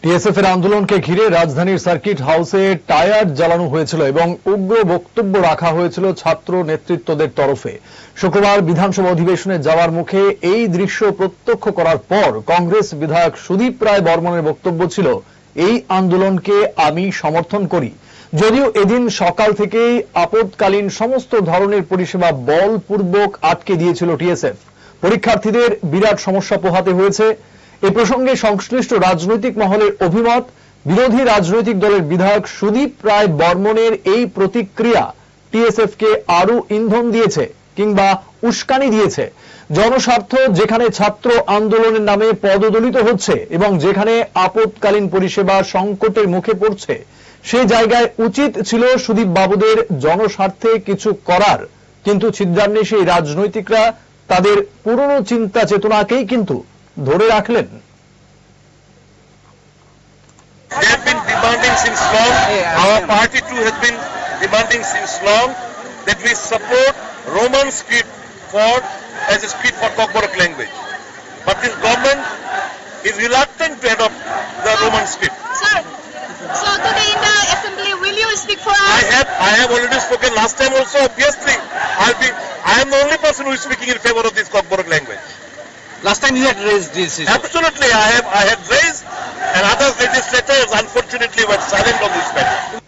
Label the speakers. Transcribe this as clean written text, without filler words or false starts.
Speaker 1: TSF এর আন্দোলনকে ঘিরে রাজধানীর সার্কিট হাউসে টায়ার জ্বালানো হয়েছিল এবং উগ্র বক্তব্য রাখা হয়েছিল ছাত্র নেতৃত্বদের তরফে। শুক্রবার বিধানসভা অধিবেশনে যাওয়ার মুখে এই দৃশ্য প্রত্যক্ষ করার পর কংগ্রেস বিধায়ক সুদীপ রায় বর্মনের বক্তব্য ছিল, এই আন্দোলনকে আমি সমর্থন করি। যদিও এদিন সকাল থেকেই আপদকালীন সমস্ত ধরনের পরিষেবা বলপূর্বক আটকে দিয়েছিল টিএসএফ। পরীক্ষার্থীদের বিরাট সমস্যা পোহাতে হয়েছে। এ প্রসঙ্গে সংশ্লিষ্ট রাজনৈতিক মহলের অভিমত, বিরোধী রাজনৈতিক দলের বিধায়ক সুদীপ রায় বর্মনের এই প্রতিক্রিয়া টিএসএফ কে আরো ইন্ধন দিয়েছে কিংবা উস্কানি দিয়েছে। জনস্বার্থ যেখানে ছাত্র আন্দোলনের নামে পদদলিত হচ্ছে এবং যেখানে আপদকালীন পরিষেবা সংকটের মুখে পড়ছে, সেই জায়গায় উচিত ছিল সুদীপ বাবুদের জনস্বার্থে কিছু করার, কিন্তু ছিদ্রান্বেষী রাজনৈতিকরা তাদের পুরনো চিন্তা চেতনাকেই কিন্তু ধরে রাখলেন।
Speaker 2: They have been demanding since long, our party too has been demanding since long that we support Roman script as a script for Kokborok language. But this government is reluctant to adopt the Roman script.
Speaker 3: Sir, so today in the assembly, will you speak for us?
Speaker 2: I have already spoken last time also. Obviously, I am the only person who is speaking in favor of this Kokborok language.
Speaker 4: Last time you had raised this issue.
Speaker 2: Absolutely, I had raised, and other legislators unfortunately were silent on this matter.